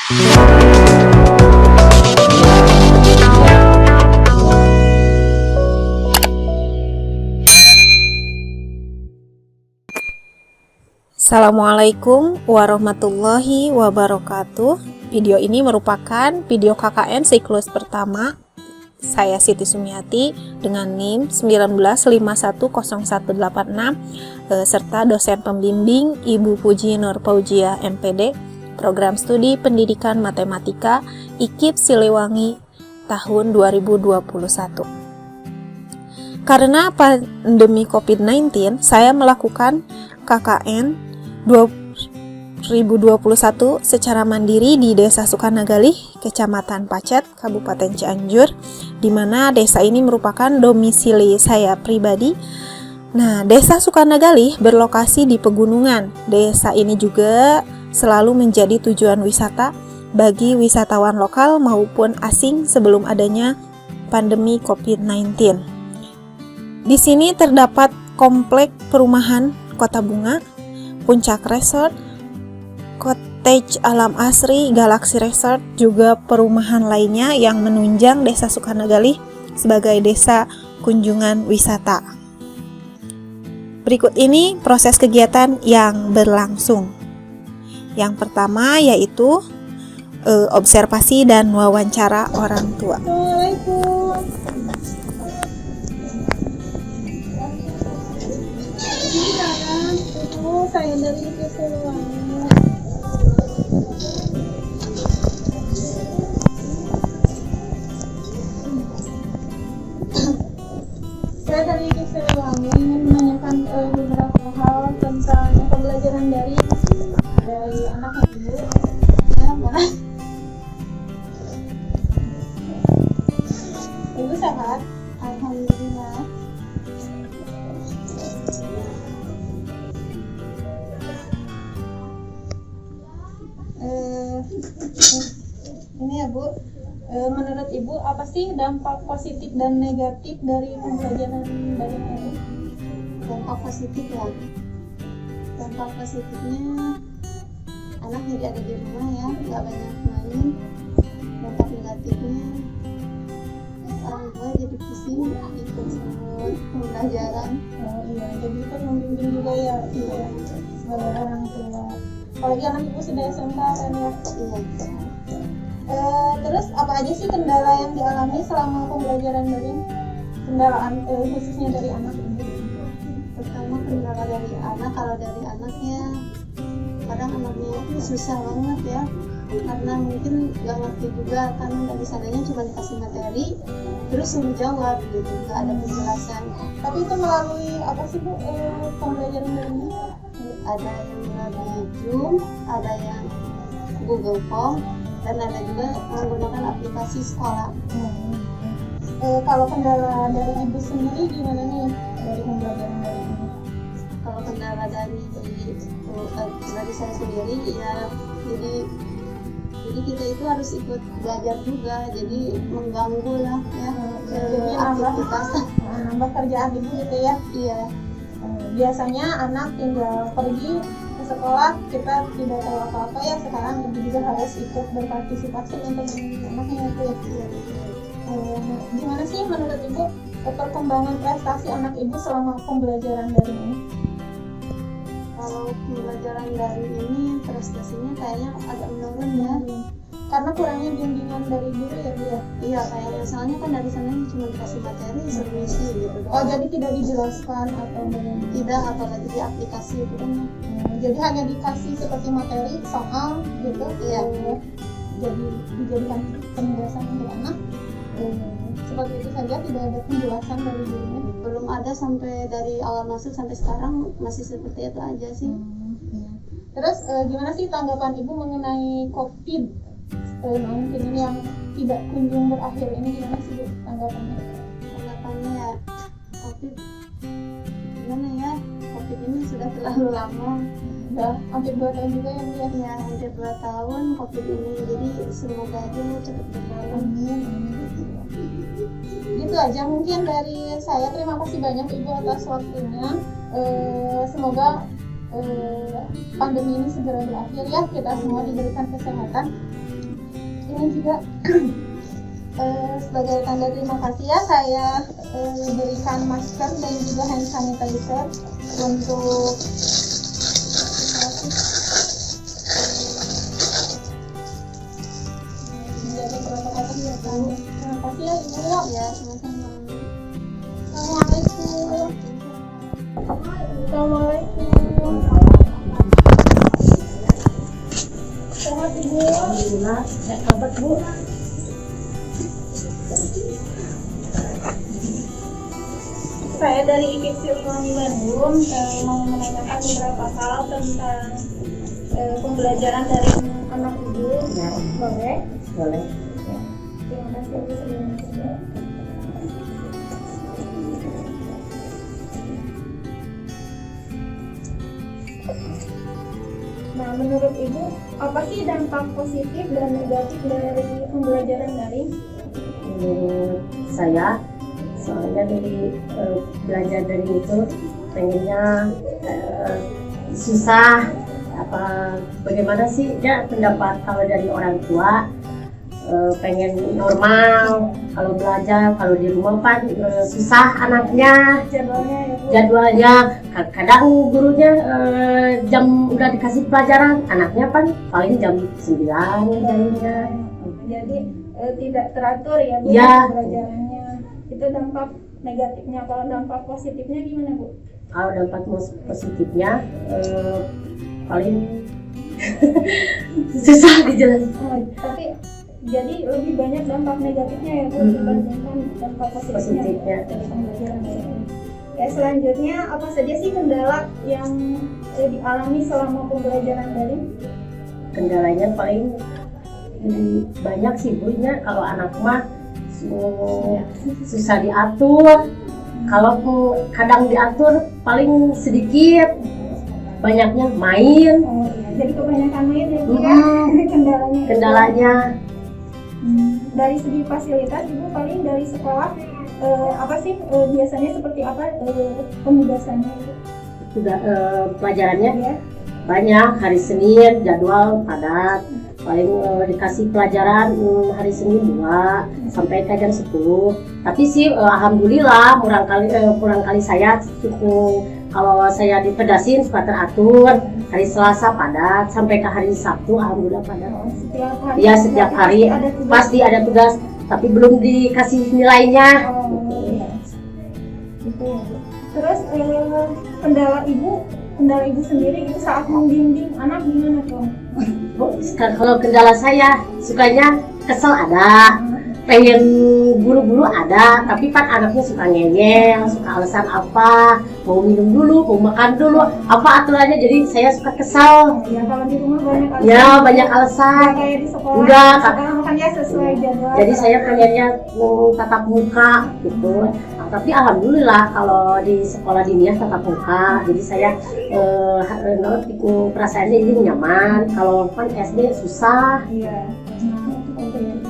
Assalamualaikum warahmatullahi wabarakatuh. Video ini merupakan video KKN siklus pertama. Saya Siti Sumiati dengan NIM 195101886 serta dosen pembimbing Ibu Puji Nur Fauzia MPD, Program Studi Pendidikan Matematika IKIP Siliwangi tahun 2021. Karena pandemi COVID-19, saya melakukan KKN 2021 secara mandiri di Desa Sukanagalih, Kecamatan Pacet, Kabupaten Cianjur, di mana desa ini merupakan domisili saya pribadi. Nah, Desa Sukanagalih berlokasi di pegunungan. Desa ini juga selalu menjadi tujuan wisata bagi wisatawan lokal maupun asing sebelum adanya pandemi COVID-19. Di sini terdapat komplek perumahan Kota Bunga, Puncak Resort, Cottage Alam Asri, Galaxy Resort, juga perumahan lainnya yang menunjang Desa Sukanagalih sebagai desa kunjungan wisata. Berikut ini proses kegiatan yang berlangsung. Yang pertama yaitu observasi dan wawancara orang tua. Saya dari IKIP Siliwangi. Saya dari IKIP Siliwangi ingin menanyakan beberapa hal tentang pembelajaran dari anak ibu. Ya, mana? Ibu sehat? Alhamdulillah. Ini ya Bu, menurut Ibu apa sih dampak positif dan negatif dari pembelajaran daring ini? Dampak positif ya, dampak positifnya anak jadi ada di rumah ya, nggak banyak main. Dampak negatifnya orang tua jadi pusing ikut pembelajaran. Oh iya, jadi ikut membimbing juga ya, iya, sebagai orang tua. Apalagi anak Ibu sudah SMK kan ya? Iya. Terus apa aja sih kendala yang dialami selama pembelajaran daring? Kendaraan khususnya dari anak Ibu? Pertama kendala dari anak, kalau dari anaknya kadang anaknya itu susah banget ya, karena mungkin nggak ngerti juga kan, dari sananya cuma dikasih materi terus suruh jawab gitu, nggak ada penjelasan. Tapi itu melalui apa sih Bu pembelajaran daringnya? Ada yang melalui Zoom, ada yang Google Form, dan ada juga menggunakan aplikasi sekolah. Kalau kendala dari Ibu sendiri gimana nih dari pembelajaran daring ini? Kalau kendala dari saya sendiri ya, jadi kita itu harus ikut belajar juga, jadi mengganggu lah ya, Jadi aktivitas. nambah kerjaan Ibu gitu ya? Iya. Biasanya anak tinggal pergi ke sekolah, kita tidak tahu apa-apa ya. Sekarang Ibu juga harus ikut berpartisipasi untuk anaknya itu ya. Gimana sih menurut Ibu perkembangan prestasi anak Ibu selama pembelajaran daring ini? Kalau pembelajaran daring ini prestasinya kayaknya agak menurun ya, Karena kurangnya bimbingan dari guru ya Bu ya? iya kayaknya, soalnya kan dari sana cuma dikasih materi suruh isi gitu doang. Oh, jadi tidak dijelaskan atau bagaimana? Tidak, apalagi di aplikasi itu kan. Jadi hanya dikasih seperti materi, soal gitu. Iya. Jadi dijadikan penjelasan untuk anak. Seperti itu saja, tidak ada penjelasan dari gurunya. Belum ada, sampai dari awal masuk sampai sekarang masih seperti itu aja sih. Iya. Terus gimana sih tanggapan Ibu mengenai COVID? Mungkin ini yang tidak kunjung berakhir ini, gimana sih Bu tanggapannya? Tanggapannya ya, COVID gimana ya, COVID ini sudah terlalu lama. Udah hampir 2 tahun juga ya Bu ya? Ya, hampir 2 tahun COVID ini, jadi semoga aja cepat berlalu. Amin. Gitu aja mungkin dari saya. Terima kasih banyak Ibu atas waktunya. Semoga pandemi ini segera berakhir ya, kita semua diberikan kesehatan. ini juga sebagai tanda terima kasih ya, saya berikan masker dan juga hand sanitizer untuk menjaga protokol kesehatan. Terima kasih ya Ibu. Ya, sama-sama. Assalamualaikum. Assalamualaikum. Sehat Ibu? Alhamdulillah, sehat banget Bu. Saya dari IKIP Silvani Bandung mau menanyakan beberapa hal tentang pembelajaran dari anak Ibu. Ya, Boleh? boleh. Terima kasih Ibu sebelumnya. Nah, menurut Ibu, apa sih dampak positif dan negatif dari pembelajaran daring? Menurut saya, soalnya dari belajar dari itu pengennya susah. Bagaimana sih ya pendapat kalau dari orang tua pengen normal, kalau belajar, kalau di rumah kan susah anaknya. Jadwalnya ya Bu? Jadwalnya kadang gurunya jam udah dikasih pelajaran, anaknya kan paling jam 9 jadinya. Jadi tidak teratur ya Bu Ya. pembelajarannya. Itu dampak negatifnya. Kalau dampak positifnya gimana Bu? Kalau dampak positifnya paling susah dijelasin. Tapi jadi lebih banyak dampak negatifnya ya Bu dibandingkan dampak positifnya dari pembelajaran daring. Ya, selanjutnya apa saja sih kendala yang dialami selama pembelajaran daring? Kendalanya paling banyak sih Bu, kalau anak mah susah diatur. Kalau kadang diatur paling sedikit, banyaknya main. Oh iya, jadi kebanyakan main ya Bu ya kendalanya. Kendalanya Dari segi fasilitas Ibu paling dari sekolah apa sih biasanya seperti apa penugasannya itu? sudah pelajarannya Ya. banyak. Hari Senin jadwal padat, paling dikasih pelajaran hari Senin 2 sampai ke jam 10. Tapi sih alhamdulillah kurang kali saya kalau saya dipedasin suka teratur. Hari Selasa padat sampai ke hari Sabtu alhamdulillah padat. Setiap hari. Ya setiap hari ada tugas. pasti ada tugas, tapi belum dikasih nilainya. Oh, iya. Gitu ya Bu. Terus kendala ibu sendiri gitu saat membimbing anak gimana tuh? Kalau kendala saya sukanya kesel ada, pengen buru-buru ada, tapi kan anaknya suka ngeyel, suka alasan apa, mau minum dulu, mau makan dulu, apa aturannya, jadi saya suka kesel. Ya kalau di rumah banyak alasan. Ya banyak alasan. Nggak kayak di sekolah. Enggak, Kak. Sekolah makanya sesuai jadwal. Jadi saya pengennya tatap muka gitu. Tapi alhamdulillah kalau di sekolah diniyah tatap muka, jadi saya perasaannya ini nyaman. Kalau kan SD susah. Iya. Oke.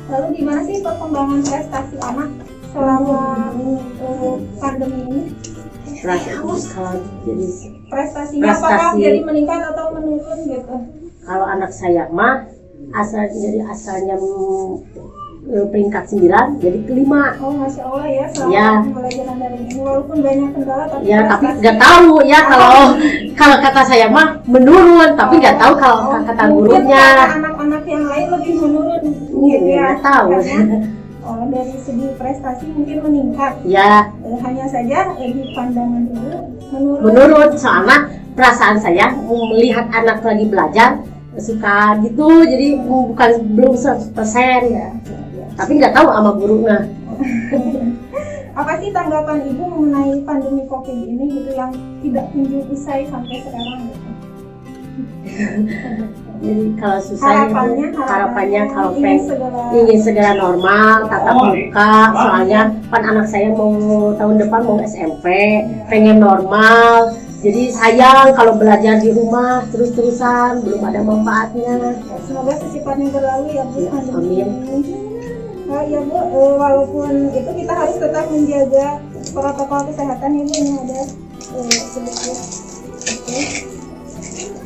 Lalu gimana sih perkembangan prestasi anak selama pandemi ini? Kalau jadi Prestasinya Prestasi. apakah jadi meningkat atau menurun gitu? kalau anak saya mah asalnya peringkat 9 jadi kelima. Oh, Masya Allah ya, selama Ya. pembelajaran dari ini walaupun banyak kendala tapi Ya tapi prestasi- nggak tahu ya kalau kata saya mah menurun, tapi nggak tahu kalau kata mungkin gurunya. kata anak-anak yang lain lebih menurun gitu ya. Nggak tahu. Karena, dari segi prestasi mungkin meningkat. Ya Hanya saja di pandangan ibu menurun. menurun, soalnya perasaan saya melihat anak lagi belajar suka gitu, jadi belum 100% ya. Tapi nggak tahu sama gurunya. Apa sih tanggapan ibu mengenai pandemi COVID ini gitu yang tidak kunjung usai sampai sekarang gitu? Jadi kalau susah harapannya kalau ingin ingin segera normal, tatap muka. Soalnya kan anak saya mau tahun depan mau SMP, pengen normal. Jadi sayang kalau belajar di rumah terus-terusan belum ada manfaatnya. semoga secepatnya berlalu ya Bu. Ya, amin. Nah, ya Bu, walaupun itu kita harus tetap menjaga protokol kesehatan ya Bu. Ini ada sedikit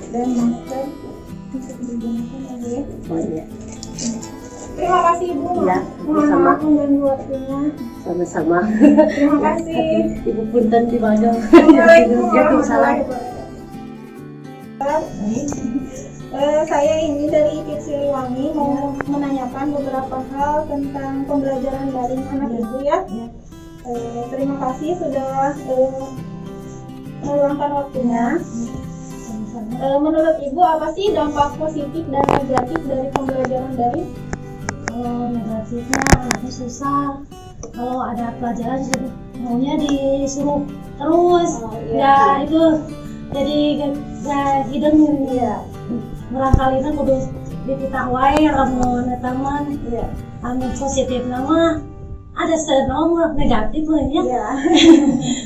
dan masker bisa digunakan ya Bu ya. Oh, iya. Terima kasih Ibu. Ya, Mohon sama. maaf mengganggu waktunya. Sama-sama. Terima kasih. Ibu punten di Bandung. Waalaikumsalam. Saya ini dari IPIP Siliwangi mau menanyakan beberapa hal tentang pembelajaran daring anak Ibu ya. Terima kasih sudah meluangkan waktunya. Menurut Ibu apa sih dampak positif dan negatif dari pembelajaran daring? Kalau negatifnya anaknya susah, kalau ada pelajaran maunya disuruh terus, ya itu jadi gak hidung ya. Barangkali kudu dipitah wae lamun teman anu positif nama ada senang negatif ya.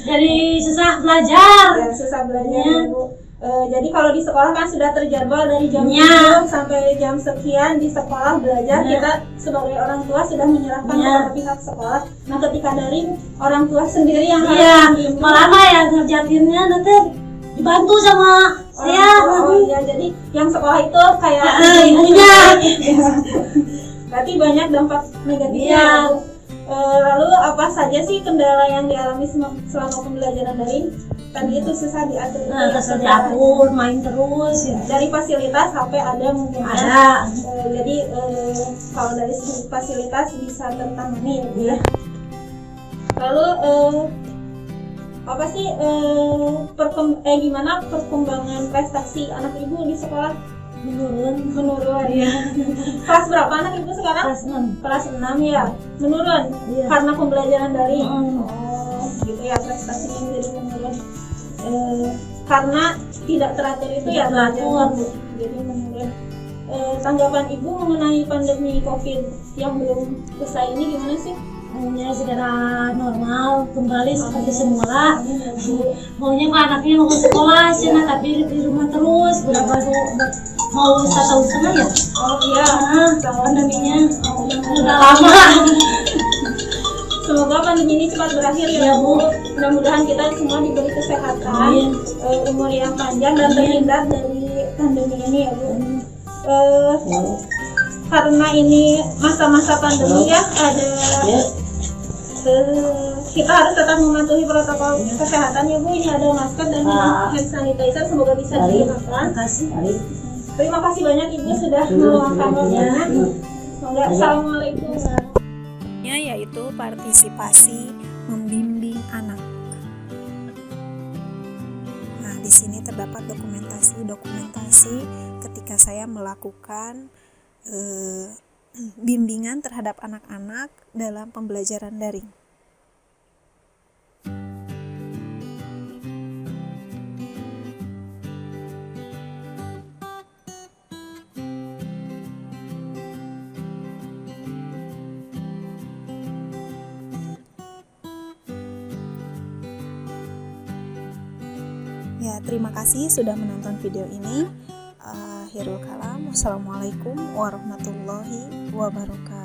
Jadi susah belajar. Susah belajar Ya. Ibu. Jadi kalau di sekolah kan sudah terjadwal dari jam Ya. 7 sampai jam sekian di sekolah belajar. Ya. Kita sebagai orang tua sudah menyerahkan Ya. kepada pihak sekolah. Nah ketika daring orang tua sendiri yang Iya, membimbing. malah mah ya ngerjainnya nanti dibantu sama saya. Iya, jadi yang sekolah itu kayak Ibunya. Berarti banyak dampak negatifnya. Iya. Bu. Lalu apa saja sih kendala yang dialami selama pembelajaran daring? Tadi itu susah diatur. Susah diatur, main terus ya. Dari fasilitas sampai ada mungkin ya. Ada. Jadi kalau dari segi fasilitas bisa tertangani ya Bu ya. Lalu apa sih gimana perkembangan prestasi anak Ibu di sekolah? Menurun ya. Kelas berapa anak Ibu sekarang? Kelas 6 ya. Menurun Iya. karena pembelajaran daring. Mm. Oh, gitu ya, prestasinya menjadi menurun. Karena tidak teratur itu ya Tidak belajar, teratur. Bu. Jadi menurun. Tanggapan Ibu mengenai pandemi COVID yang belum selesai ini gimana sih? Maunya segera normal, kembali seperti semula. Maunya Pak anaknya mau ke sekolah, tapi di rumah terus. Berapa mau 1 tahun setengah ya? Oh iya, Pandeminya udah lama. semoga pandemi ini cepat berakhir ya, Iya, Bu. Bu. Mudah-mudahan kita semua diberi kesehatan, Amin. umur yang panjang dan terhindar dari pandemi ini ya, Bu. Karena ini masa-masa pandemi ya, ada kita harus tetap mematuhi protokol kesehatan ya Bu. Ini ada masker dan hand sanitizer, semoga bisa digunakan. Terima kasih banyak Ibu sudah meluangkan waktunya. Semoga assalamualaikum. Yaitu partisipasi membimbing anak. Nah, di sini terdapat dokumentasi ketika saya melakukan bimbingan terhadap anak-anak dalam pembelajaran daring. Ya, terima kasih sudah menonton video ini. Akhirul kalam. Wassalamualaikum warahmatullahi wabarakatuh.